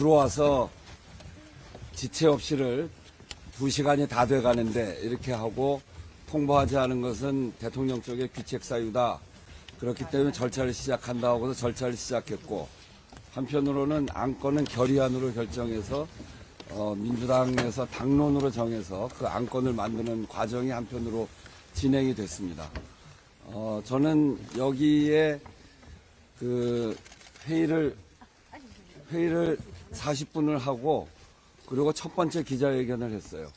들어와서 지체 없이를 2시간이 다 돼가는데 이렇게 하고 통보하지 않은 것은 대통령 쪽의 귀책 사유다. 그렇기 때문에 절차를 시작한다 하고서 절차를 시작했고, 한편으로는 안건은 결의안으로 결정해서 민주당에서 당론으로 정해서 그 안건을 만드는 과정이 한편으로 진행이 됐습니다. 저는 여기에 그 회의를 40분을 하고, 그리고 첫 번째 기자회견을 했어요.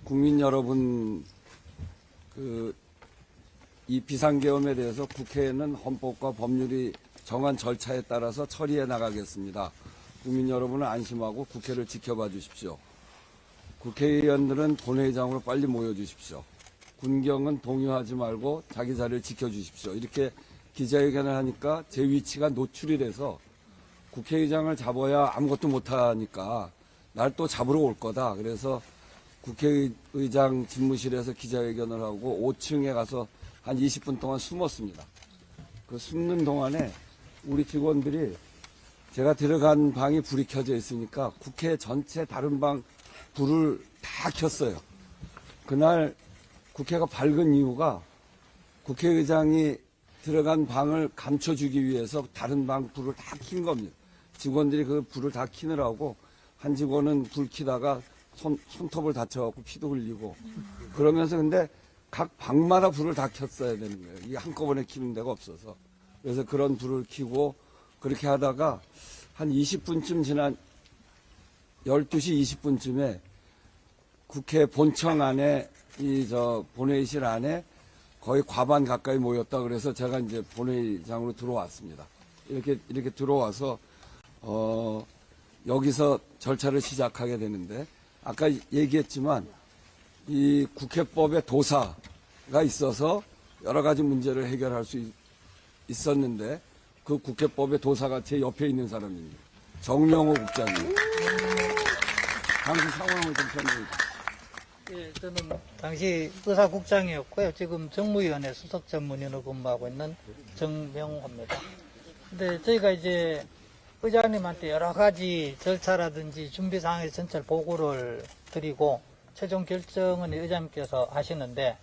국민 여러분, 이 비상계엄에 대해서 국회에는 헌법과 법률이 정한 절차에 따라서 처리해 나가겠습니다. 국민 여러분은 안심하고 국회를 지켜봐 주십시오. 국회의원들은 본회의장으로 빨리 모여 주십시오. 군경은 동요하지 말고 자기 자리를 지켜 주십시오. 이렇게 기자회견을 하니까 제 위치가 노출이 돼서 국회의장을 잡아야 아무것도 못하니까 날 또 잡으러 올 거다. 그래서 국회의장 집무실에서 기자회견을 하고 5층에 가서 한 20분 동안 숨었습니다. 그 숨는 동안에 우리 직원들이, 제가 들어간 방이 불이 켜져 있으니까 국회 전체 다른 방 불을 다 켰어요. 그날 국회가 밝은 이유가 국회의장이 들어간 방을 감춰주기 위해서 다른 방 불을 다 킨 겁니다. 직원들이 그 불을 다 켜느라고 한 직원은 불 켜다가 손톱을 다쳐갖고 피도 흘리고, 그러면서 근데 각 방마다 불을 다 켰어야 되는 거예요. 이게 한꺼번에 켜는 데가 없어서. 그래서 그런 불을 켜고 그렇게 하다가 한 20분쯤 지난 12시 20분쯤에 국회 본청 안에 본회의실 안에 거의 과반 가까이 모였다 그래서 제가 이제 본회의장으로 들어왔습니다. 이렇게 들어와서 여기서 절차를 시작하게 되는데, 아까 얘기했지만 이 국회법에 도사가 있어서 여러 가지 문제를 해결할 수 있었는데, 그 국회법의 도사가 제 옆에 있는 사람입니다. 정명호 국장님. 당시 상황을 좀 설명해 주세요. 예, 저는 당시 의사국장이었고요. 지금 정무위원회 수석전문위원으로 근무하고 있는 정명호입니다. 근데 저희가 이제 의장님한테 여러 가지 절차라든지 준비 사항에 전체 보고를 드리고 최종 결정은 의장님께서 하시는데,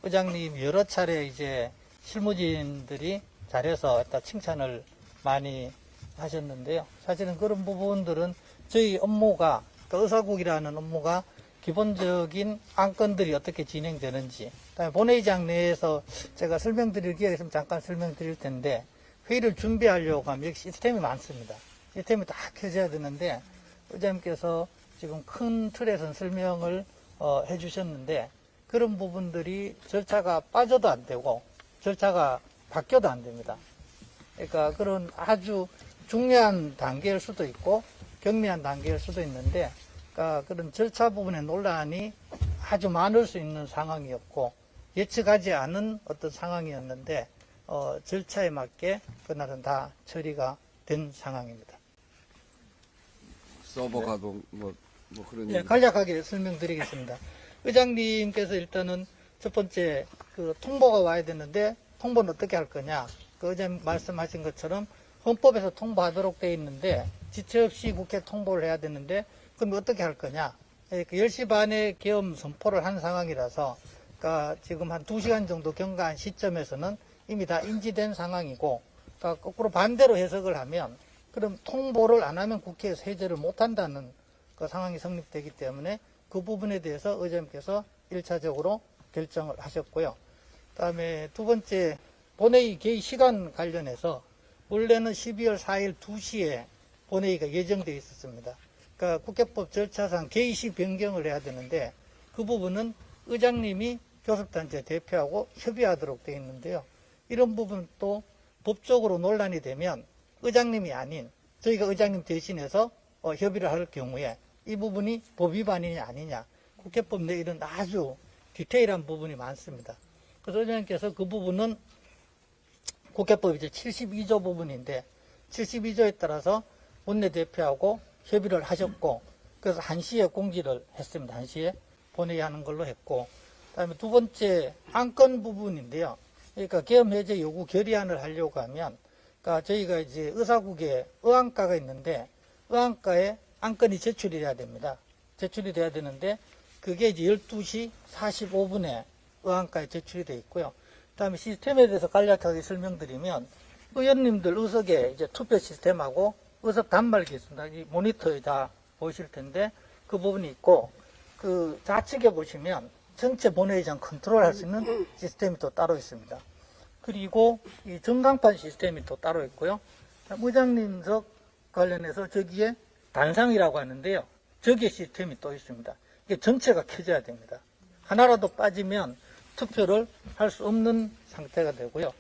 의장님 여러 차례 이제 실무진들이 잘해서 칭찬을 많이 하셨는데요. 사실은 그런 부분들은 저희 업무가, 의사국이라는 업무가 기본적인 안건들이 어떻게 진행되는지, 그다음에 본회의장 내에서 제가 설명드릴 기회가 있으면 잠깐 설명드릴 텐데, 회의를 준비하려고 하면 여기 시스템이 많습니다. 시스템이 다 켜져야 되는데, 의장님께서 지금 큰 틀에서 설명을 해주셨는데, 그런 부분들이 절차가 빠져도 안 되고 절차가 바뀌어도 안 됩니다. 그러니까 그런 아주 중요한 단계일 수도 있고 경미한 단계일 수도 있는데, 그러니까 그런 절차 부분의 논란이 아주 많을 수 있는 상황이었고 예측하지 않은 어떤 상황이었는데, 절차에 맞게 그날은 다 처리가 된 상황입니다. 서버 가동 그런 예, 간략하게 설명드리겠습니다. 의장님께서 일단은 첫 번째 통보가 와야 되는데 통보는 어떻게 할 거냐. 의장님 말씀하신 것처럼 헌법에서 통보하도록 되어 있는데 지체 없이 국회 통보를 해야 되는데, 그럼 어떻게 할 거냐. 10시 반에 계엄 선포를 한 상황이라서, 그러니까 지금 한 2시간 정도 경과한 시점에서는 이미 다 인지된 상황이고, 그러니까 거꾸로 반대로 해석을 하면, 그럼 통보를 안 하면 국회에서 해제를 못 한다는 그 상황이 성립되기 때문에 그 부분에 대해서 의장님께서 1차적으로 결정을 하셨고요. 그다음에 두 번째, 본회의 개의 시간 관련해서 원래는 12월 4일 2시에 본회의가 예정되어 있었습니다. 그러니까 국회법 절차상 개의시 변경을 해야 되는데, 그 부분은 의장님이 교섭단체 대표하고 협의하도록 되어 있는데요. 이런 부분도 법적으로 논란이 되면 의장님이 아닌 저희가 의장님 대신해서 협의를 할 경우에 이 부분이 법 위반이냐 아니냐, 국회법 내 이런 아주 디테일한 부분이 많습니다. 그래서 의장님께서 그 부분은 국회법 이제 72조 부분인데 72조에 따라서 원내대표하고 협의를 하셨고, 그래서 1시에 공지를 했습니다. 1시에 본회의하는 걸로 했고, 그다음에 두 번째 안건 부분인데요. 그러니까 계엄 해제 요구 결의안을 하려고 하면, 그러니까 저희가 이제 의사국에 의안가가 있는데 의안가에 안건이 제출이 돼야 됩니다. 제출이 돼야 되는데 그게 이제 12시 45분에 의안가에 제출이 돼 있고요. 그다음에 시스템에 대해서 간략하게 설명드리면 의원님들 의석에 이제 투표 시스템하고 의석 단말기 있습니다. 이 모니터에 다 보이실 텐데 그 부분이 있고 그 좌측에 보시면 전체 본회의장 컨트롤할 수 있는 시스템이 또 따로 있습니다. 그리고 이 전광판 시스템이 또 따로 있고요. 의장님석 관련해서 저기에 단상이라고 하는데요. 저기에 시스템이 또 있습니다. 이게 전체가 켜져야 됩니다. 하나라도 빠지면 투표를 할 수 없는 상태가 되고요.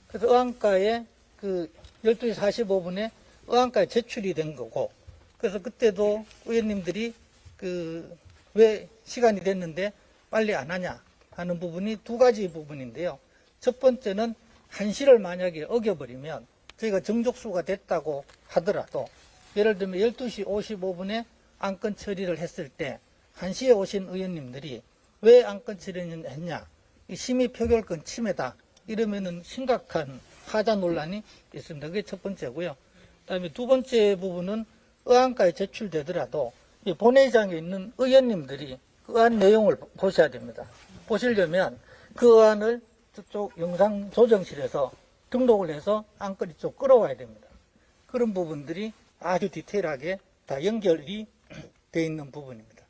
그래서 의안가에 그 12시 45분에 의안가에 제출이 된 거고, 그래서 그때도 의원님들이 그 왜 시간이 됐는데 빨리 안 하냐 하는 부분이 두 가지 부분인데요. 첫 번째는 1시를 만약에 어겨버리면 저희가 정족수가 됐다고 하더라도 예를 들면 12시 55분에 안건 처리를 했을 때 1시에 오신 의원님들이 왜 안건 처리를 했냐, 이 심의 표결권 침해다 이러면은 심각한 하자 논란이 있습니다. 그게 첫 번째고요. 그다음에 두 번째 부분은 의안가에 제출되더라도 이 본회의장에 있는 의원님들이 그 의안 내용을 보셔야 됩니다. 보시려면 그 의안을 저쪽 영상 조정실에서 등록을 해서 안건이 좀 끌어와야 됩니다. 그런 부분들이 아주 디테일하게 다 연결이 되어 있는 부분입니다.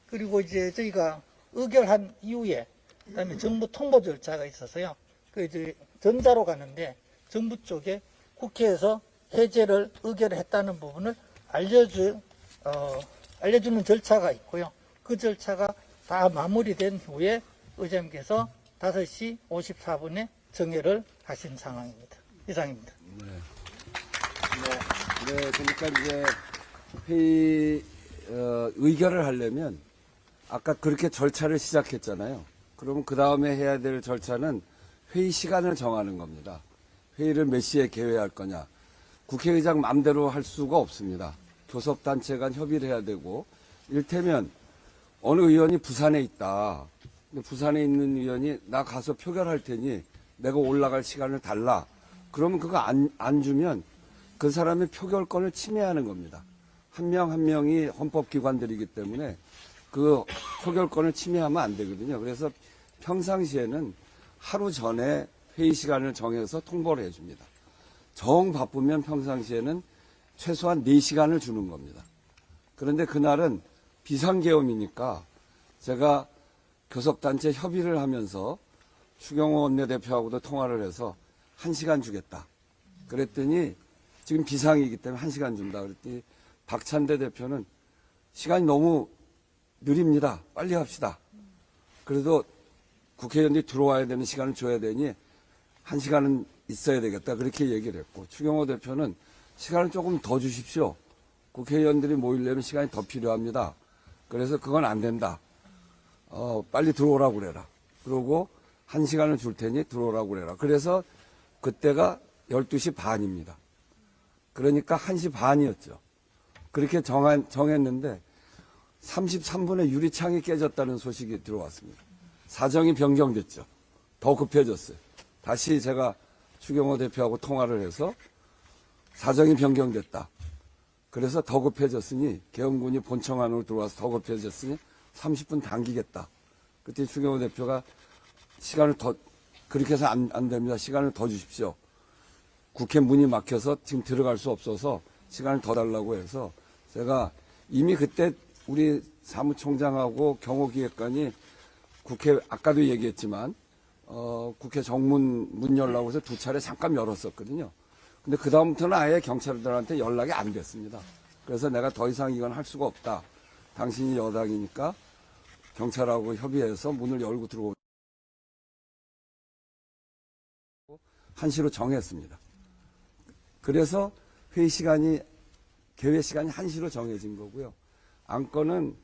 그리고 이제 저희가 의결한 이후에 그다음에 정부 통보 절차가 있어서요. 그 이제 전자로 가는데 정부 쪽에 국회에서 해제를 의결했다는 부분을 알려주는 절차가 있고요. 그 절차가 다 마무리된 후에 의장님께서 5시 54분에 정회를 하신 상황입니다. 이상입니다. 네, 그러니까 이제 회의 의결을 하려면 아까 그렇게 절차를 시작했잖아요. 그러면 그 다음에 해야 될 절차는 회의 시간을 정하는 겁니다. 회의를 몇 시에 개회할 거냐. 국회의장 마음대로 할 수가 없습니다. 교섭단체 간 협의를 해야 되고, 일테면 어느 의원이 부산에 있다. 근데 부산에 있는 의원이 나 가서 표결할 테니 내가 올라갈 시간을 달라. 그러면 그거 안 주면 그 사람의 표결권을 침해하는 겁니다. 한 명 한 명이 헌법기관들이기 때문에 그 표결권을 침해하면 안 되거든요. 그래서 평상시에는 하루 전에 회의 시간을 정해서 통보를 해줍니다. 정 바쁘면 평상시에는 최소한 4시간을 주는 겁니다. 그런데 그날은 비상계엄이니까 제가 교섭단체 협의를 하면서 추경호 원내대표하고도 통화를 해서 1시간 주겠다. 그랬더니 지금 비상이기 때문에 1시간 준다. 그랬더니 박찬대 대표는 시간이 너무 느립니다. 빨리 합시다. 그래도 국회의원들이 들어와야 되는 시간을 줘야 되니 1시간은 있어야 되겠다. 그렇게 얘기를 했고, 추경호 대표는 시간을 조금 더 주십시오. 국회의원들이 모이려면 시간이 더 필요합니다. 그래서 그건 안 된다. 빨리 들어오라고 그래라. 그러고 1시간을 줄 테니 들어오라고 그래라. 그래서 그때가 12시 반입니다. 그러니까 1시 반이었죠. 그렇게 정했는데 33분에 유리창이 깨졌다는 소식이 들어왔습니다. 사정이 변경됐죠. 더 급해졌어요. 다시 제가 추경호 대표하고 통화를 해서 사정이 변경됐다. 그래서 더 급해졌으니 계엄군이 본청 안으로 들어와서 더 급해졌으니 30분 당기겠다. 그때 추경호 대표가 시간을 더 그렇게 해서 안 됩니다. 시간을 더 주십시오. 국회 문이 막혀서 지금 들어갈 수 없어서 시간을 더 달라고 해서 제가 이미 그때 우리 사무총장하고 경호기획관이 국회 아까도 얘기했지만 국회 정문 문 열라고 해서 2차례 잠깐 열었었거든요. 근데 그 다음부터는 아예 경찰들한테 연락이 안 됐습니다. 그래서 내가 더 이상 이건 할 수가 없다. 당신이 여당이니까 경찰하고 협의해서 문을 열고 들어오고 1시로 정했습니다. 그래서 회의 시간이 개회 시간이 1시로 정해진 거고요. 안건은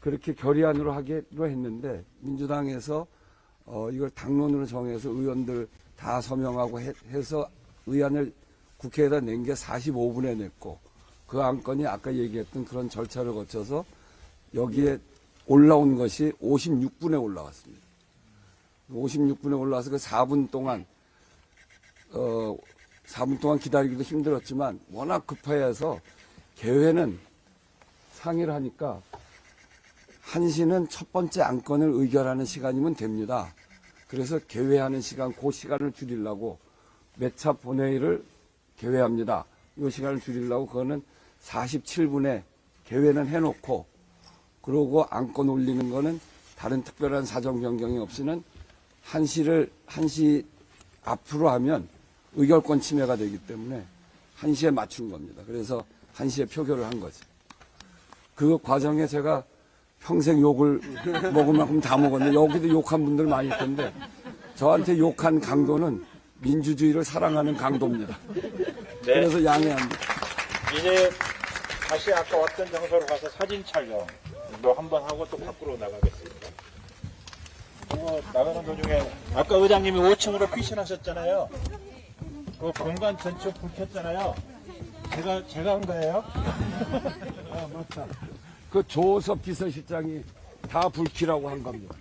그렇게 결의안으로 하기로 했는데 민주당에서 이걸 당론으로 정해서 의원들 다 서명하고 해서 의안을 국회에다 낸 게 45분에 냈고, 그 안건이 아까 얘기했던 그런 절차를 거쳐서 여기에 올라온 것이 56분에 올라왔습니다. 56분에 올라와서 그 4분 동안 4분 동안 기다리기도 힘들었지만 워낙 급해서 개회는 상의를 하니까 1시는 첫 번째 안건을 의결하는 시간이면 됩니다. 그래서 개회하는 시간, 그 시간을 줄이려고 몇 차 본회의를 개회합니다. 이 시간을 줄이려고 그거는 47분에 개회는 해놓고 그러고 안건 올리는 거는 다른 특별한 사정 변경이 없이는 1시 앞으로 하면 의결권 침해가 되기 때문에 1시에 맞춘 겁니다. 그래서 1시에 표결을 한 거지. 그 과정에 제가 평생 욕을 먹을 만큼 다 먹었는데 여기도 욕한 분들 많을 텐데 저한테 욕한 강도는 민주주의를 사랑하는 강도입니다. 그래서 양해합니다. 이제 다시 아까 왔던 장소로 가서 사진 촬영도 한번 하고 또 밖으로 나가겠습니다. 나가는 도중에 아까 의장님이 5층으로 피신하셨잖아요. 그 공간 전체 불 켰잖아요. 제가 한 거예요? 아, 맞다. 그 조섭 비서실장이 다 불키라고 한 겁니다.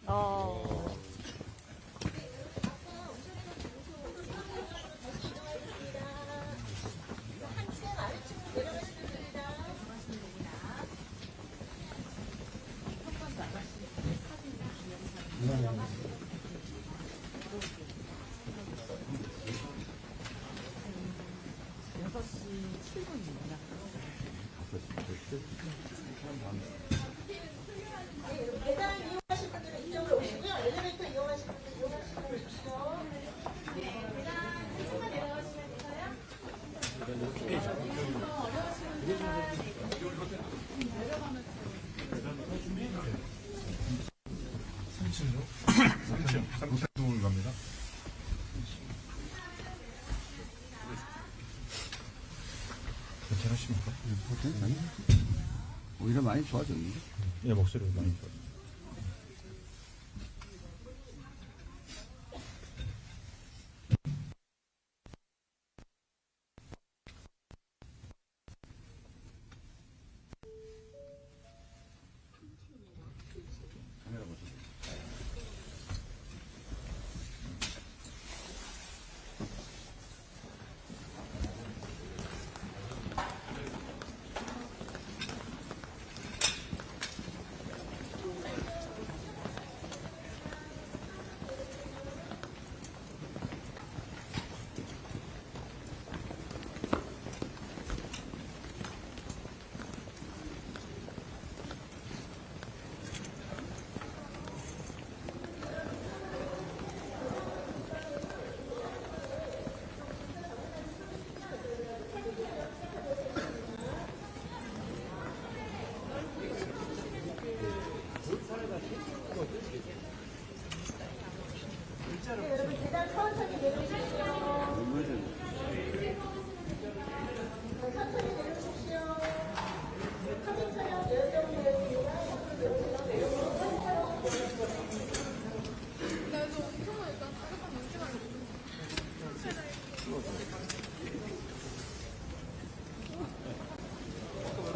북동을 갑니다. 괜찮으십니까? 오히려 많이 좋아졌는데. 예, 목소리가 많이 좋아요.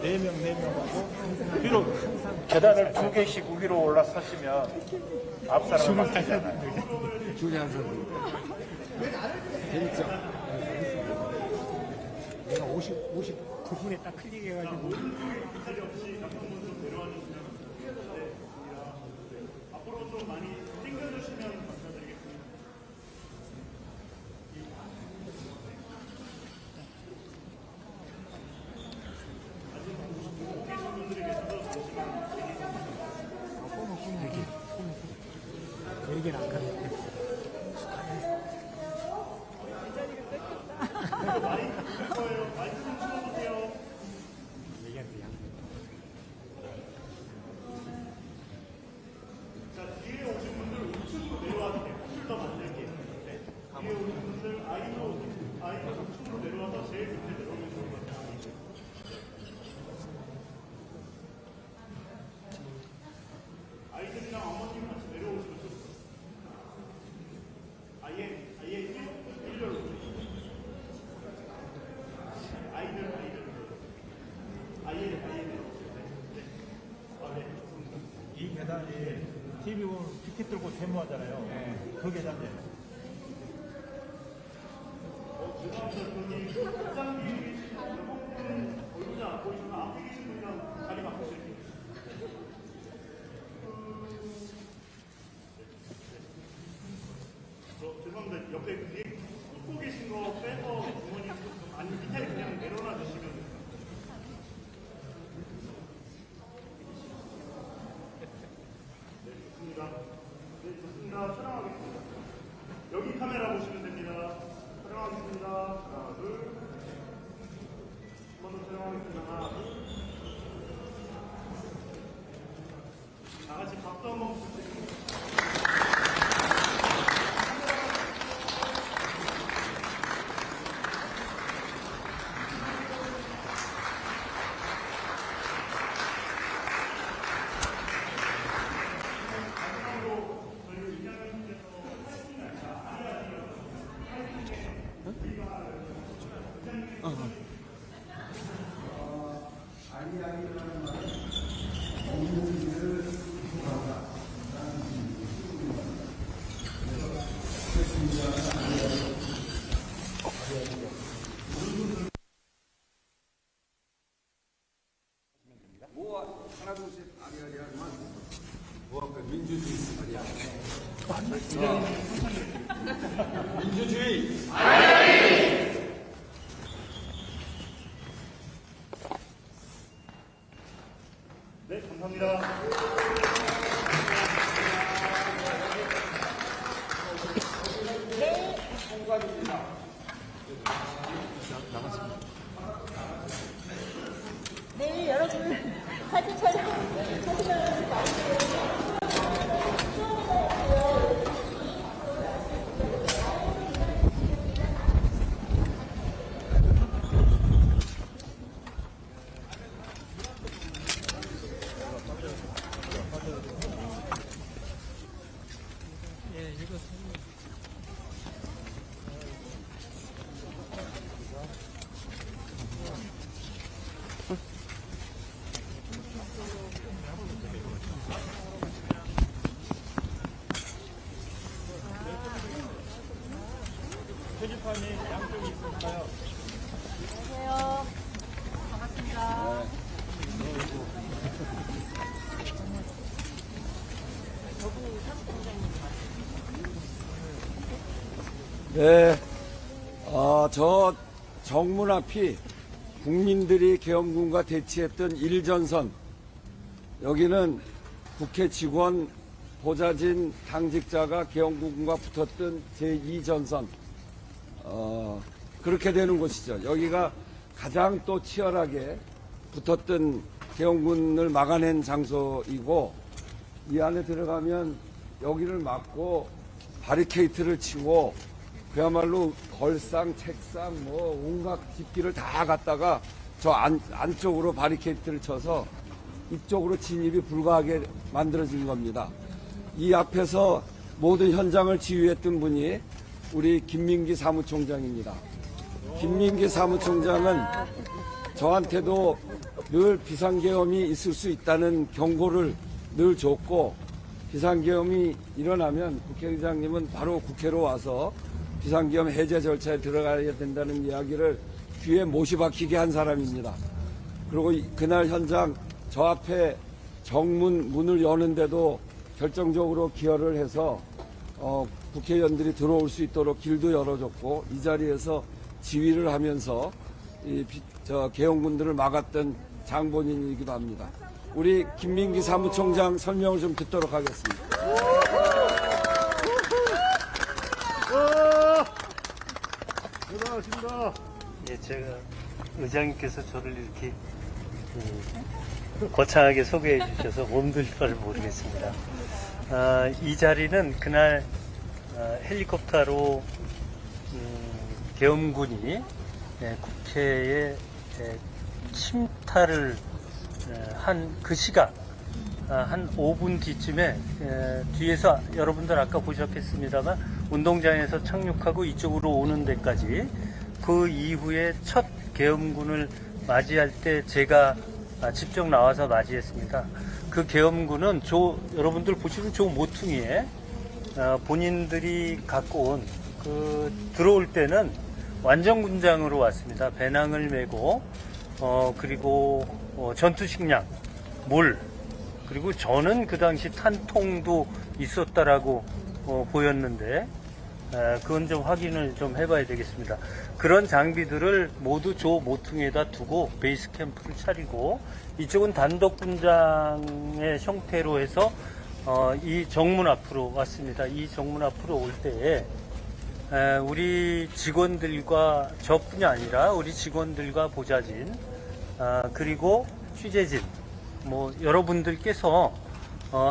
네 명 하고 위로 계단을 2개씩 위로 올라서시면 앞 사람을 맡기잖아요. 주리하서 재밌죠? 내가 59분에 딱 클릭해가지고 얘기는 안 가는데 얘기하는데 양 이 계단이 TV 보면 티켓 들고 세무하잖아요. 그 계단이에요. 옆에 뒤에 꽂고 계신 거 빼서 주머니 아니 밑에 그냥 내려놔 주시면 돼요. 네, 좋습니다. 네, 좋습니다. 촬영하겠습니다. 여기 카메라 보시면 됩니다. 촬영하겠습니다. 하나, 둘. 한 번 더 촬영하겠습니다. 하나, 둘. 다 같이 박수 한번 부탁드립니다. 네, 감사합니다. 네, 여러분 사진 촬영 표지판이 양쪽이 있을까요? 안녕하세요. 반갑습니다. 네, 저 정문 앞이 국민들이 계엄군과 대치했던 1전선, 여기는 국회 직원, 보좌진, 당직자가 계엄군과 붙었던 제2전선, 그렇게 되는 곳이죠. 여기가 가장 또 치열하게 붙었던 계엄군을 막아낸 장소이고, 이 안에 들어가면 여기를 막고 바리케이트를 치고 그야말로 걸상, 책상, 뭐 온갖 집기를 다 갖다가 저 안쪽으로 바리케이트를 쳐서 이쪽으로 진입이 불가하게 만들어진 겁니다. 이 앞에서 모든 현장을 지휘했던 분이 우리 김민기 사무총장입니다. 김민기 사무총장은 저한테도 늘 비상계엄이 있을 수 있다는 경고를 늘 줬고, 비상계엄이 일어나면 국회의장님은 바로 국회로 와서 비상계엄 해제 절차에 들어가야 된다는 이야기를 귀에 못이 박히게 한 사람입니다. 그리고 그날 현장 저 앞에 정문 문을 여는데도 결정적으로 기여를 해서 국회의원들이 들어올 수 있도록 길도 열어줬고, 이 자리에서 지휘를 하면서 계엄군들을 막았던 장본인이기도 합니다. 우리 김민기 사무총장 설명을 좀 듣도록 하겠습니다. 고생하셨습니다. 예, 제가 의장님께서 저를 이렇게 거창하게 소개해 주셔서 몸둘 바를 모르겠습니다. 이 자리는 그날 헬리콥터로 계엄군이 국회에 침탈을 한 그 시각 한 5분 뒤쯤에 뒤에서 여러분들 아까 보셨겠습니다만 운동장에서 착륙하고 이쪽으로 오는 데까지, 그 이후에 첫 계엄군을 맞이할 때 제가 직접 나와서 맞이했습니다. 그 계엄군은 여러분들 보시는 저 모퉁이에 본인들이 갖고 온 들어올 때는 완전 군장으로 왔습니다. 배낭을 메고 그리고 전투식량, 물, 그리고 저는 그 당시 탄통도 있었다라고 보였는데 그건 좀 확인을 좀 해봐야 되겠습니다. 그런 장비들을 모두 조 모퉁이에다 두고 베이스 캠프를 차리고 이쪽은 단독 분장의 형태로 해서 이 정문 앞으로 왔습니다. 이 정문 앞으로 올 때에 우리 직원들과 저뿐이 아니라 우리 직원들과 보좌진 그리고 취재진 뭐 여러분들께서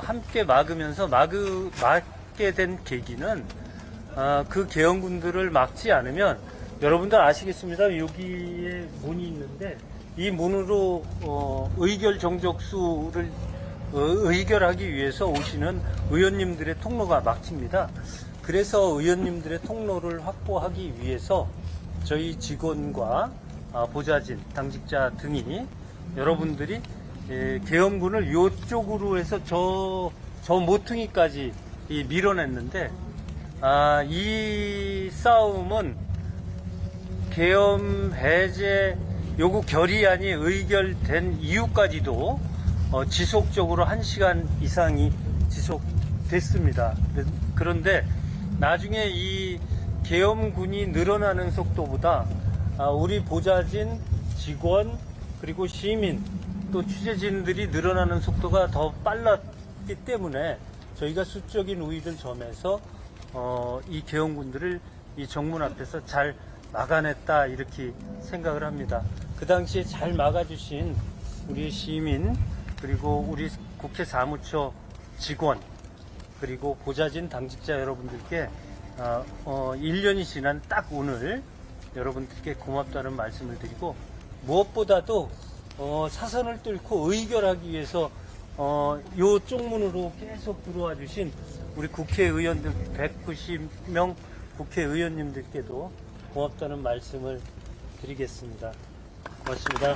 함께 막으면서 막게 된 계기는 그 계엄군들을 막지 않으면 여러분들 아시겠습니다. 여기에 문이 있는데 이 문으로 의결 정족수를 의결하기 위해서 오시는 의원님들의 통로가 막힙니다. 그래서 의원님들의 통로를 확보하기 위해서 저희 직원과 보좌진, 당직자 등이 여러분들이 계엄군을 이쪽으로 해서 저 모퉁이까지 밀어냈는데 이 싸움은 계엄 해제 요구 결의안이 의결된 이후까지도 지속적으로 1시간 이상이 지속됐습니다. 그런데 나중에 이 계엄군이 늘어나는 속도보다 우리 보좌진, 직원, 그리고 시민, 또 취재진들이 늘어나는 속도가 더 빨랐기 때문에 저희가 수적인 우위를 점해서 이 계엄군들을 이 정문 앞에서 잘 막아냈다 이렇게 생각을 합니다. 그 당시에 잘 막아주신 우리 시민 그리고 우리 국회 사무처 직원 그리고 보좌진 당직자 여러분들께 1년이 지난 딱 오늘 여러분들께 고맙다는 말씀을 드리고 무엇보다도 사선을 뚫고 의결하기 위해서 요 쪽문으로 계속 들어와 주신 우리 국회의원들 190명 국회의원님들께도 고맙다는 말씀을 드리겠습니다. 고맙습니다.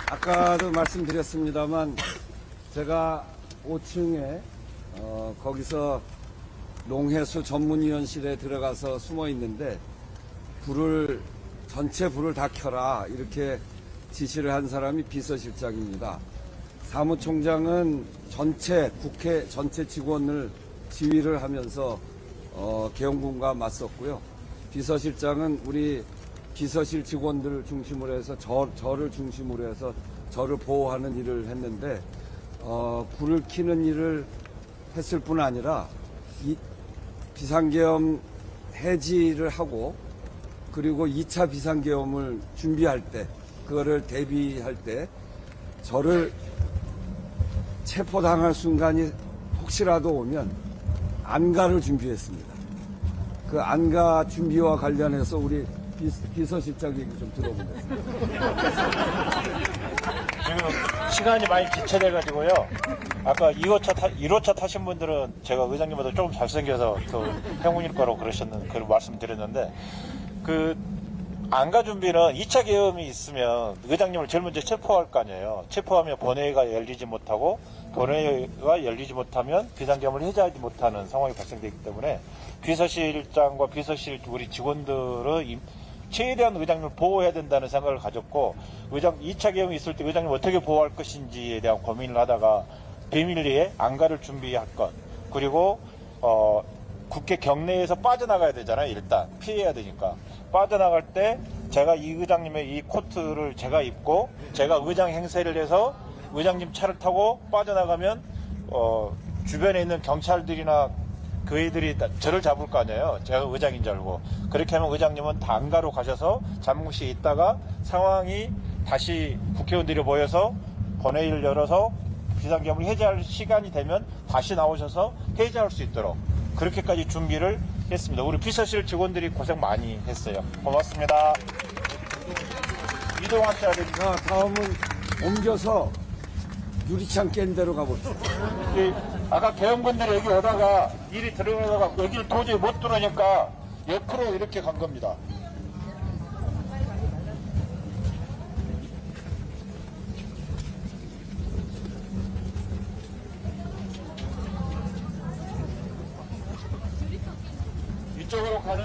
아까도 말씀드렸습니다만 제가 5층에 거기서 농해수 전문위원실에 들어가서 숨어 있는데 전체 불을 다 켜라 이렇게 지시를 한 사람이 비서실장입니다. 사무총장은 국회 전체 직원을 지휘를 하면서 계엄군과 맞섰고요. 비서실장은 우리 비서실 직원들을 중심으로 해서 저를 중심으로 해서 저를 보호하는 일을 했는데 불을 켜는 일을 했을 뿐 아니라 이 비상계엄 해지를 하고 그리고 2차 비상계엄을 준비할 때 그거를 대비할 때 저를 체포당할 순간이 혹시라도 오면 안가를 준비했습니다. 그 안가 준비와 관련해서 우리 비서실장 얘기 좀 들어보겠습니다. 지금 시간이 많이 지체돼가지고요. 아까 1호차 타신 분들은 제가 의장님보다 조금 잘생겨서 더 행운일 거라고 그런 말씀 드렸는데 그 안가 준비는 2차 계엄이 있으면 의장님을 제일 먼저 체포할 거 아니에요. 체포하면 본회의가 열리지 못하고 본회의가 열리지 못하면 비상계엄을 해제하지 못하는 상황이 발생되기 때문에 비서실장과 비서실 우리 직원들은 최대한 의장님을 보호해야 된다는 생각을 가졌고 2차 계엄이 있을 때 의장님 어떻게 보호할 것인지에 대한 고민을 하다가 비밀리에 안가를 준비할 것 그리고 국회 경내에서 빠져나가야 되잖아요. 일단 피해야 되니까 빠져나갈 때 제가 이 의장님의 이 코트를 제가 입고 제가 의장 행세를 해서 의장님 차를 타고 빠져나가면 주변에 있는 경찰들이나 그 애들이 저를 잡을 거 아니에요. 제가 의장인 줄 알고. 그렇게 하면 의장님은 다 안가로 가셔서 잠시 있다가 상황이 다시 국회의원들이 모여서 본회의를 열어서 비상계엄을 해제할 시간이 되면 다시 나오셔서 해제할 수 있도록 그렇게까지 준비를 했습니다. 우리 비서실 직원들이 고생 많이 했어요. 고맙습니다. 이동하셔야 됩니다. 자, 다음은 옮겨서 유리창 깬 데로 가봅시다. 아까 계엄군들이 여기 오다가 일이 들어가다가 여기를 도저히 못 들어오니까 옆으로 이렇게 간 겁니다. 이쪽으로 가는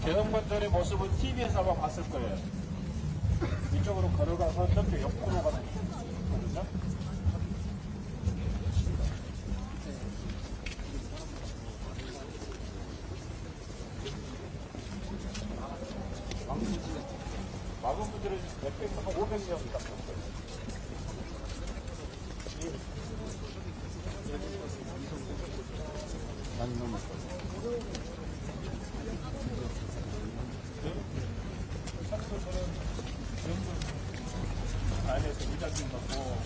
계엄군들의 모습은 TV에서 아마 봤을 거예요. 이쪽으로 걸어가서 저쪽 옆으로 가는 거거든요. 남은 분들은 몇백, 한 500명 딱 됐어요. 안에서 이자금 받고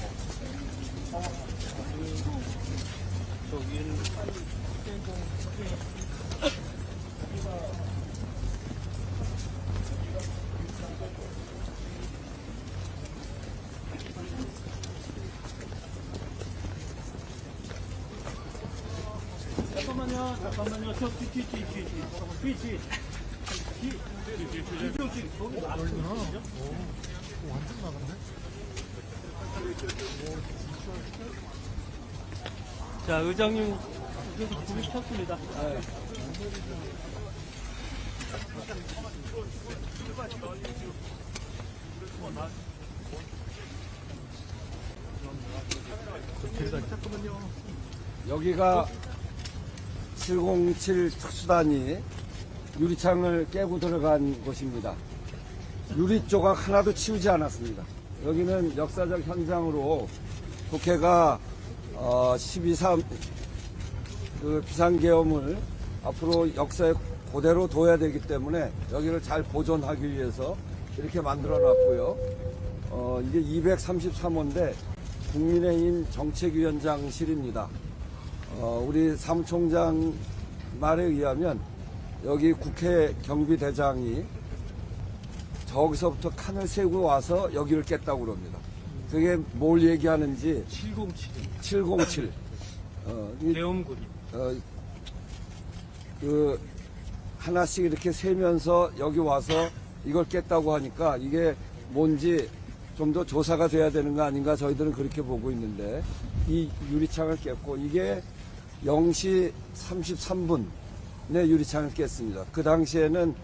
잠깐만요. 저 뒤. 자, 의장님 여기 불이 켰습니다. 여기가 707 특수단이 유리창을 깨고 들어간 곳입니다. 유리 조각 하나도 치우지 않았습니다. 여기는 역사적 현장으로 국회가 12.3 그 비상계엄을 앞으로 역사에 그대로 둬야 되기 때문에 여기를 잘 보존하기 위해서 이렇게 만들어 놨고요. 이게 233호인데 국민의힘 정책위원장실입니다. 우리 사무총장 말에 의하면 여기 국회 경비대장이 저기서부터 칸을 세고 와서 여기를 깼다고 그럽니다. 그게 뭘 얘기하는지 707 대엄굴이. 그 하나씩 이렇게 세면서 여기 와서 이걸 깼다고 하니까 이게 뭔지 좀 더 조사가 돼야 되는 거 아닌가 저희들은 그렇게 보고 있는데 이 유리창을 깼고 이게 0시 33분에 유리창을 깼습니다. 그 당시에는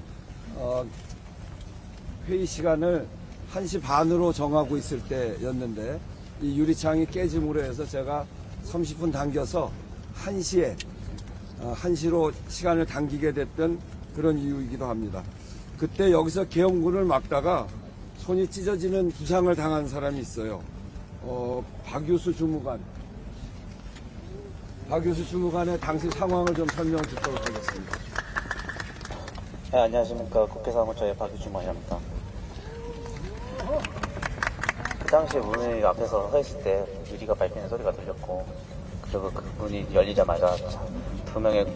회의 시간을 1시 반으로 정하고 있을 때였는데 이 유리창이 깨짐으로 해서 제가 30분 당겨서 1시로 시간을 당기게 됐던 그런 이유이기도 합니다. 그때 여기서 계엄군을 막다가 손이 찢어지는 부상을 당한 사람이 있어요. 박유수 주무관의 당시 상황을 좀 설명 듣도록 하겠습니다. 네, 안녕하십니까. 국회사무처의 박유주만입니다. 그 당시에 문을 앞에서 서 있을 때 유리가 밟히는 소리가 들렸고, 그리고 그 문이 열리자마자 두 명의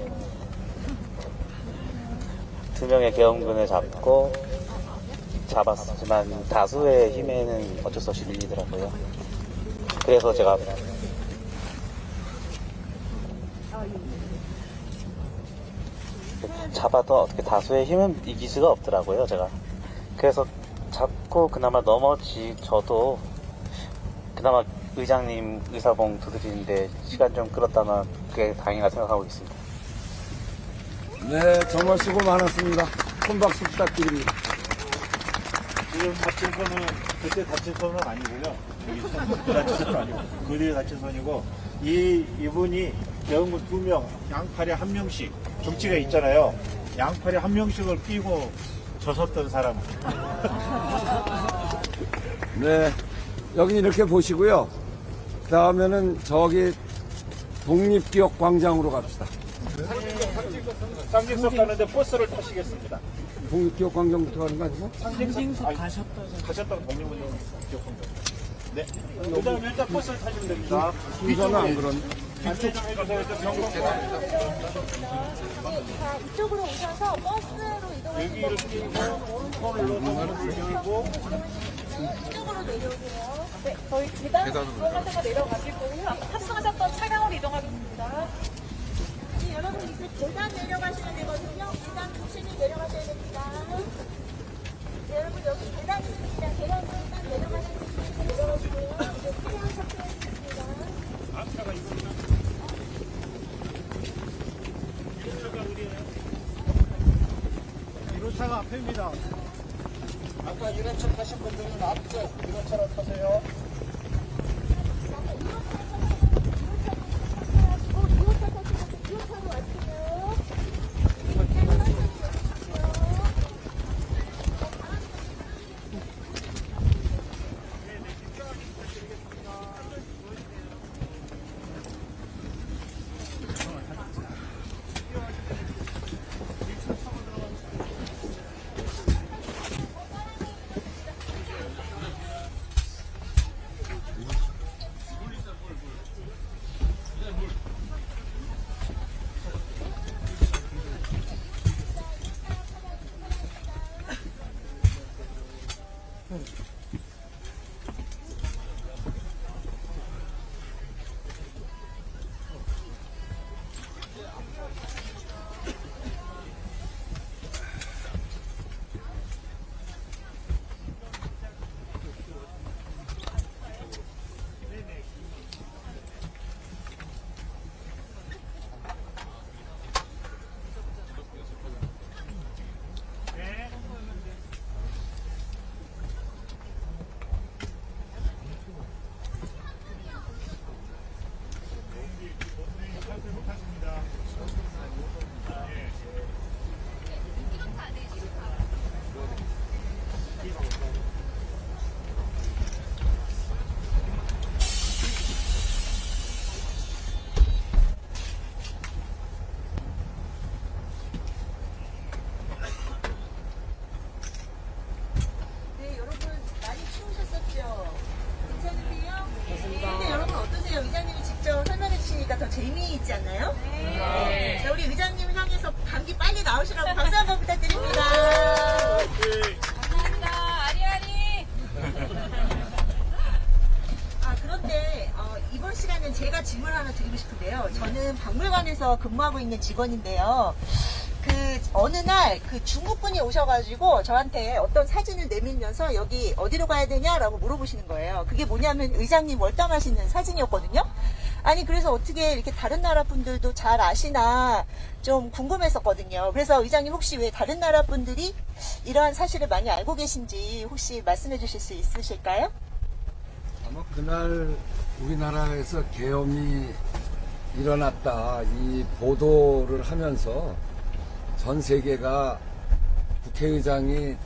계엄군을 잡았지만 다수의 힘에는 어쩔 수 없이 밀리더라고요. 그래서 제가 잡아도 어떻게 다수의 힘은 이길 수가 없더라고요, 제가. 그래서 잡고 그나마 저도 그나마 의장님 의사봉 두드리는데 시간 좀 끌었다면 그게 다행이라 생각하고 있습니다. 네, 정말 수고 많았습니다. 큰 박수 부탁드립니다. 지금 다친 손은 그때 다친 손은 아니고요. 저기 다친 손은 아니고 그 뒤에 다친 손이고 이분이 계엄군 2명, 양팔에 1명씩 정치가 있잖아요. 양팔에 1명씩을 끼고 젖었던 사람. 네, 여기 이렇게 보시고요. 그 다음에는 저기 독립기억광장으로 갑시다. 상징석 가는데 버스를 타시겠습니다. 독립기억광장부터 가는 거 아니고? 상징석 가셨다가 독립운동 기억광장. 네. 그다음에 일단 버스를 타시면 됩니다. 순서는 안 그런. 안내장에 가서 병원 자, 이쪽으로 오셔서 버스로 이동하시면 여기를 끼고 손을 넣어서 열고 이쪽으로 내려오세요. 네, 저희 계단 이용하다가 내려가실 거고요. 탑승하셨던 차량으로 이동하겠습니다. 네, 여러분 이제 계단 내려가시면 되거든요. 계단 조심히 내려가셔야 됩니다. 네, 여러분 여기 계단이 있습니다. 계단으로 딱 내려가시면 내려가시고요. 이제 차량 탑승하겠습니다. 유로차가 앞입니다. 아까 1호차 타신 분들은 앞쪽 1호차로 타세요. 네, 여러분 많이 추우셨었죠? 괜찮으세요? 근데 여러분 어떠세요? 의장님이 직접 설명해 주시니까 더 재미있지 않나요? 네. 자, 우리 의장님을 향해서 감기 빨리 나으시라고 박수 한번 부탁드립니다. 감사합니다. 아리아리. 아, 그런데 이번 시간은 제가 질문을 하나 드리고 싶은데요. 저는 박물관에서 근무하고 있는 직원인데요. 어느 날 중국 분이 오셔가지고 저한테 어떤 사진을 내밀면서 여기 어디로 가야 되냐라고 물어보시는 거예요. 그게 뭐냐면 의장님 월담하시는 사진이었거든요. 아니, 그래서 어떻게 이렇게 다른 나라 분들도 잘 아시나 좀 궁금했었거든요. 그래서 의장님 혹시 왜 다른 나라 분들이 이러한 사실을 많이 알고 계신지 혹시 말씀해 주실 수 있으실까요? 아마 그날 우리나라에서 계엄이 일어났다 이 보도를 하면서 전 세계가 국회의장이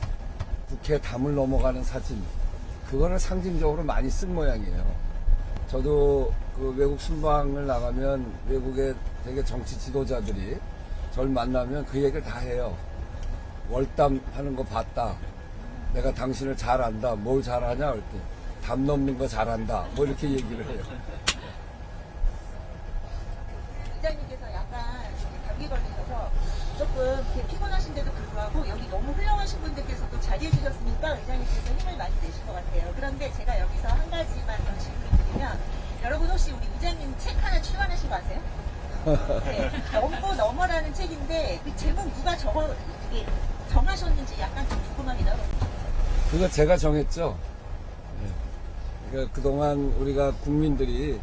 국회 담을 넘어가는 사진 그거는 상징적으로 많이 쓴 모양이에요. 저도 그 외국 순방을 나가면 외국의 되게 정치 지도자들이 저를 만나면 그 얘기를 다 해요. 월담 하는 거 봤다. 내가 당신을 잘 안다. 뭘 잘하냐? 할 때. 담 넘는 거 잘한다. 뭐 이렇게 얘기를 해요. 의장님께서 약간 감기 걸리셔서 조금 이렇게 피곤하신데도 불구하고 여기 너무 훌륭하신 분들께서도 자리해 주셨으니까 의장님께서 힘을 많이 내신 것 같아요. 그런데 제가 여기서 한 가지만 더 질문을 드리면 여러분 혹시 우리 의장님 책 하나 출간하신 거 아세요? 네, 넘고 넘어라는 책인데 그 제목 누가 이게 정하셨는지 약간 좀 궁금하긴 하거든요. 그거 제가 정했죠. 네. 그러니까 그동안 우리가 국민들이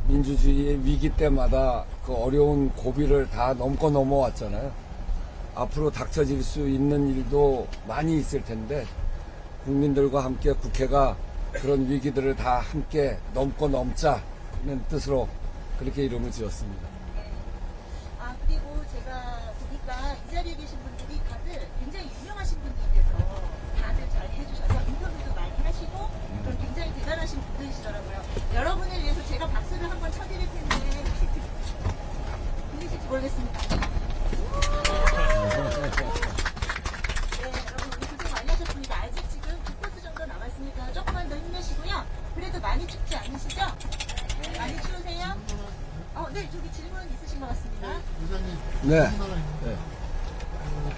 민주주의의 위기 때마다 그 어려운 고비를 다 넘고 넘어왔잖아요. 앞으로 닥쳐질 수 있는 일도 많이 있을 텐데 국민들과 함께 국회가 그런 위기들을 다 함께 넘고 넘자는 뜻으로 그렇게 이름을 지었습니다. 아, 그리고 제가 보니까 이 자리에 계신 분들이 다들 굉장히 유명하신 분들께서 다들 잘 해주셔서 인터뷰도 많이 하시고 그런 굉장히 대단하신 분들이시더라고요. 여러분을 위해서 제가 박수를 한번 쳐드릴 텐데 혹시 들리실지 모르겠습니다. 네, 여러분 우리 고생 많이 하셨습니다. 아직 지금 9코스 정도 남았으니까 조금만 더 힘내시고요. 그래도 많이 춥지 않으시죠? 많이 추우세요? 네, 저기 질문 있으신 것 같습니다. 의장님, 네. 우리나라입니다. 네.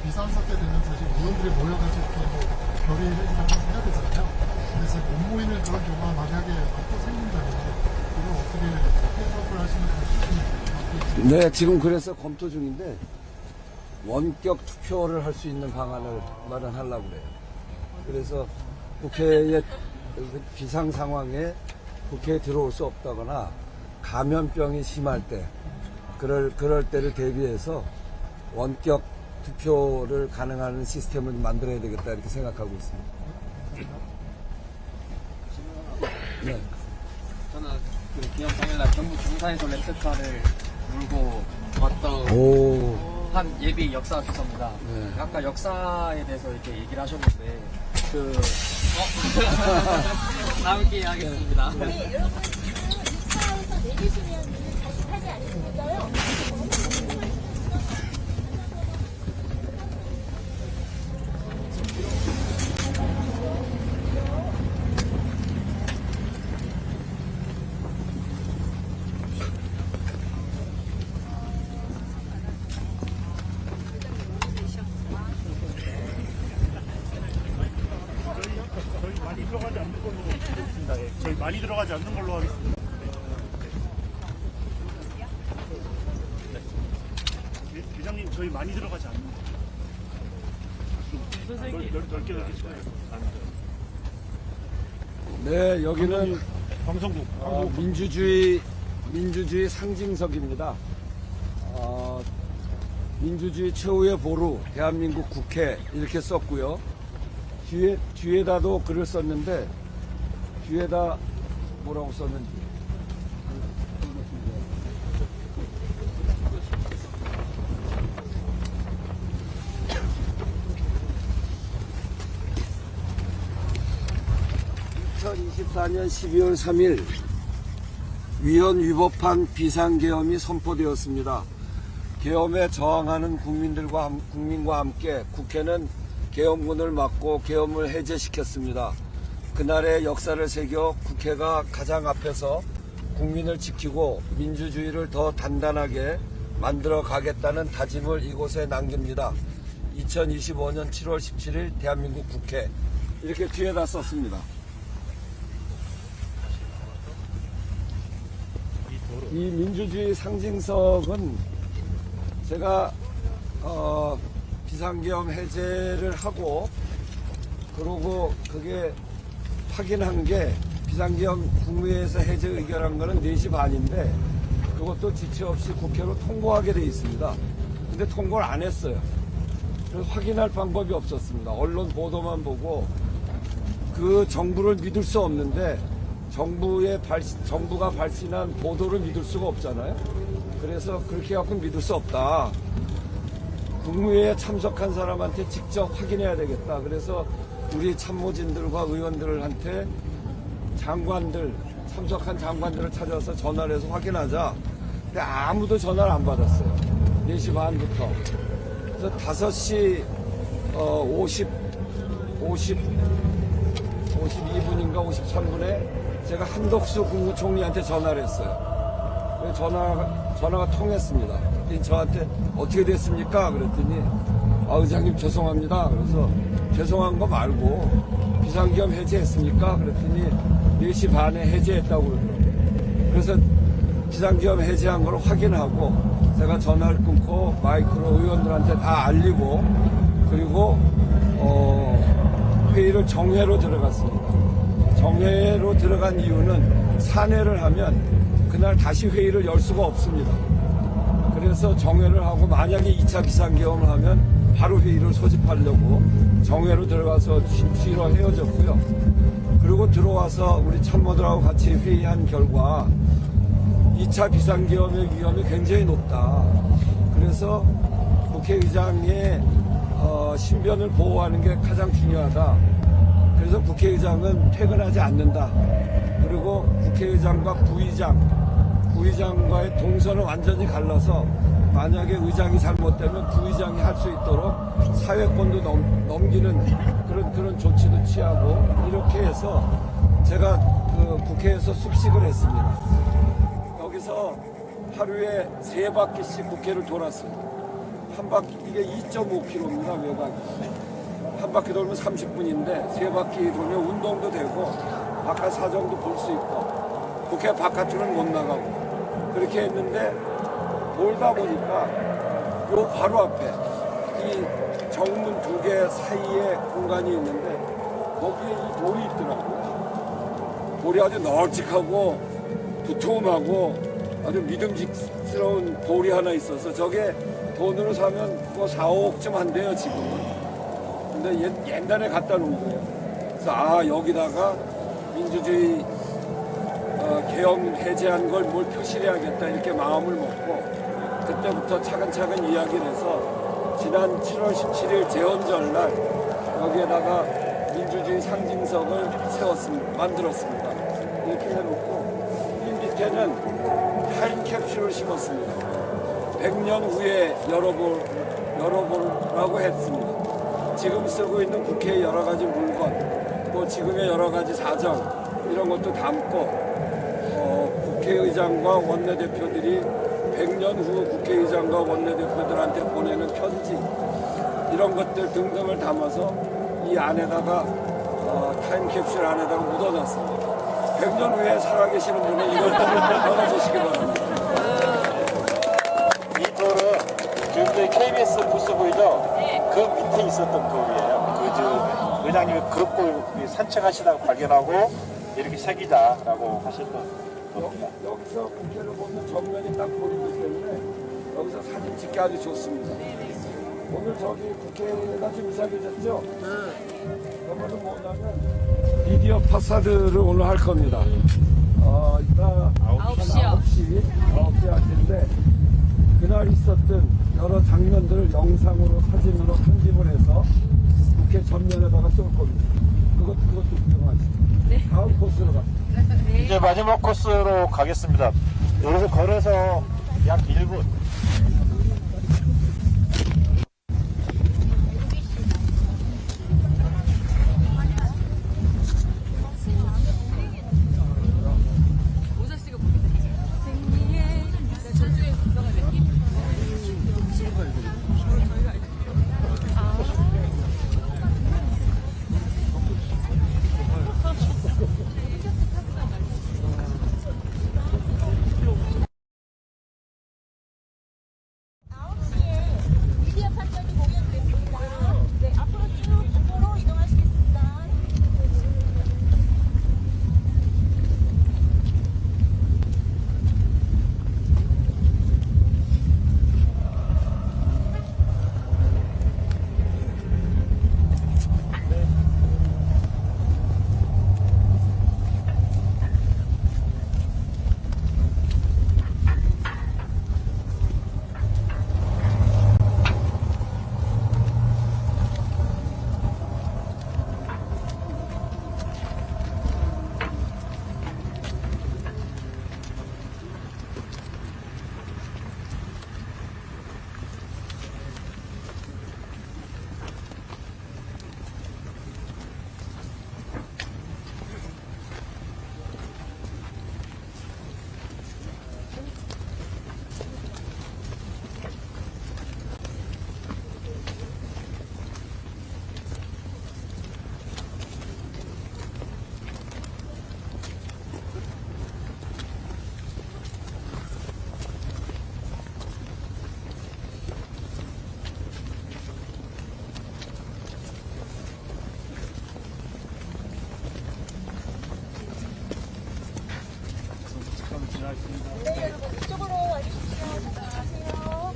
비상사태 되면 사실 의원들이 모여가지고 이렇게 결의를 해야 되잖아요. 그래서 못 모이는 그런 경우가 만약에 또 생긴다면 이걸 어떻게 해석을 하시는 건지. 네, 지금 그래서 검토 중인데 원격 투표를 할 수 있는 방안을 마련하려고 그래요. 그래서 국회의 비상 상황에 국회에 들어올 수 없다거나 감염병이 심할 때 그럴 때를 대비해서 원격 투표를 가능한 시스템을 만들어야 되겠다 이렇게 생각하고 있습니다. 네. 저는 그 기념상일날 경북 중산에서 렌트카를 몰고 왔던 오. 한 예비 역사 교사입니다. 네. 아까 역사에 대해서 이렇게 얘기를 하셨는데 다음 기회에 하겠습니다. 네, 여러분 지금 2차에서 내리시면 다시 타지 않으시니까요. 저희 들어가지 않는 걸로 하겠습니다. 예, 저희 많이 들어가지 않는 걸로 하겠습니다. 네. 회장님, 저희 많이 들어가지 않는 걸로. 넓게 치고요. 네, 여기는 방송국. 민주주의 상징석입니다. 민주주의 최후의 보루, 대한민국 국회 이렇게 썼고요. 뒤에다도 글을 썼는데 뒤에다 뭐라고 썼는지. (2024년 12월 3일) 위헌 위법한 비상계엄이 선포되었습니다. 계엄에 저항하는 국민과 함께 국회는 계엄군을 막고 계엄을 해제시켰습니다. 그날의 역사를 새겨 국회가 가장 앞에서 국민을 지키고 민주주의를 더 단단하게 만들어 가겠다는 다짐을 이곳에 남깁니다. 2025년 7월 17일 대한민국 국회, 이렇게 뒤에다 썼습니다. 이 민주주의 상징석은 제가 비상계엄 해제를 하고 그러고 그게 확인한 게 비상계엄 국무회에서 해제 의결한 거는 4시 반인데 그것도 지체 없이 국회로 통보하게 돼 있습니다. 근데 통보를 안 했어요. 그래서 확인할 방법이 없었습니다. 언론 보도만 보고 그 정부를 믿을 수 없는데 정부가 발신한 보도를 믿을 수가 없잖아요. 그래서 그렇게 갖고 믿을 수 없다. 국무회의에 참석한 사람한테 직접 확인해야 되겠다. 그래서 우리 참모진들과 의원들한테 참석한 장관들을 찾아서 전화를 해서 확인하자. 근데 아무도 전화를 안 받았어요. 4시 반부터. 그래서 5시 52분인가 53분에 제가 한덕수 국무총리한테 전화를 했어요. 전화가 통했습니다. 저한테 어떻게 됐습니까? 그랬더니 의장님 죄송합니다. 그래서 죄송한 거 말고 비상계엄 해제했습니까? 그랬더니 4시 반에 해제했다고 그러더라고요. 그래서 비상계엄 해제한 걸 확인하고 제가 전화를 끊고 마이크로 의원들한테 다 알리고 그리고 회의를 정회로 들어갔습니다. 정회로 들어간 이유는 산회를 하면 그날 다시 회의를 열 수가 없습니다. 그래서 정회를 하고 만약에 2차 비상계엄을 하면 바로 회의를 소집하려고 정회로 들어가서 쉬러 헤어졌고요. 그리고 들어와서 우리 참모들하고 같이 회의한 결과 2차 비상계엄의 위험이 굉장히 높다. 그래서 국회의장의 신변을 보호하는 게 가장 중요하다. 그래서 국회의장은 퇴근하지 않는다. 그리고 국회의장과 부의장과의 동선을 완전히 갈라서 만약에 의장이 잘못되면 부의장이 할 수 있도록 사회권도 넘기는 그런 조치도 취하고 이렇게 해서 제가 국회에서 숙식을 했습니다. 여기서 하루에 3바퀴씩 국회를 돌았습니다. 한 바퀴 이게 2.5km입니다. 외곽이. 한 바퀴 돌면 30분인데 3바퀴 돌면 운동도 되고 바깥 사정도 볼 수 있고 국회 바깥으로는 못 나가고 그렇게 했는데 돌다 보니까 요 바로 앞에 이 정문 2개 사이에 공간이 있는데 거기에 이 돌이 있더라고요. 돌이 아주 널찍하고 두툼하고 아주 믿음직스러운 돌이 하나 있어서 저게 돈으로 사면 뭐 4, 5억쯤 한대요 지금은. 근데 옛날에 갖다 놓은 거예요. 그래서 여기다가 민주주의 계엄 해제한 걸 뭘 표시를 해야겠다 이렇게 마음을 먹고 그때부터 차근차근 이야기를 해서 지난 7월 17일 재헌절날 여기에다가 민주주의 상징석을 만들었습니다. 이렇게 해놓고 이 밑에는 타임캡슐을 심었습니다. 100년 후에 열어보라고 했습니다. 지금 쓰고 있는 국회의 여러 가지 물건, 또 지금의 여러 가지 사정 이런 것도 담고 국회의장과 원내대표들이 100년 후 국회의장과 원내대표들한테 보내는 편지 이런 것들 등등을 담아서 이 안에다가 타임캡슐 안에다가 묻어놨습니다. 100년 후에 살아계시는 분은 이걸 열어주시기 바랍니다. 이 돌은 지금 저희 KBS 부스 보이죠? 그 밑에 있었던 돌이에요. 그 의장님이 그윽고 산책하시다가 발견하고 이렇게 새기자라고 하셨던 겁니다. 여기서 국회를 보면 정면이 딱 보이기 때문에 여기서 사진 찍기 아주 좋습니다. 오늘 저기 국회가 좀 이상해졌죠? 이거는 뭐냐면 미디어 파사드를 오늘 할 겁니다. 이따 9시 할 텐데 그날 있었던 여러 장면들을 영상으로 사진으로 편집을 해서 국회 전면에다가 쏠 겁니다. 그것도 구경하시죠. 다음 코스로 갑니다. 이제 마지막 코스로 가겠습니다. 여기서 걸어서 약 1분. 미디어 판정이 공연됐습니다. 네, 앞으로 쭉 국도로 이동하시겠습니다. 네, 여러분 이쪽으로 와주십시오. 안녕하세요.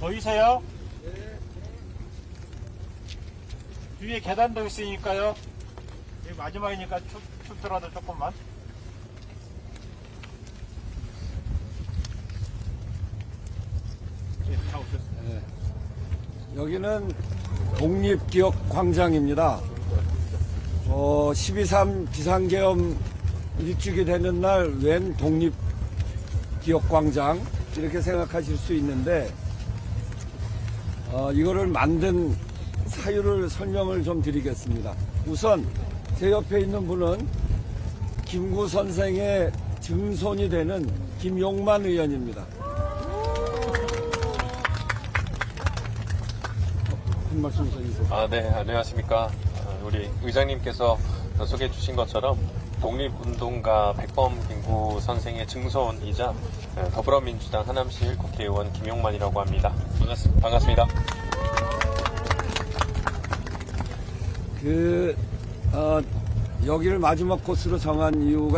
보이세요? 뒤에 계단도 있으니까요. 여기 마지막이니까 춥더라도 조금만. 다 오셨어요. 여기는 독립기억광장입니다. 12.3 비상계엄 일주기 되는 날 웬 독립기억광장 이렇게 생각하실 수 있는데 이거를 만든 사유를 설명을 좀 드리겠습니다. 우선 제 옆에 있는 분은 김구 선생의 증손이 되는 김용만 의원입니다. 한 말씀 해주세요. 네, 안녕하십니까. 우리 의장님께서 소개해 주신 것처럼 독립운동가 백범 김구 선생의 증손이자 더불어민주당 하남시 국회의원 김용만이라고 합니다. 반갑습니다. 여기를 마지막 코스로 정한 이유가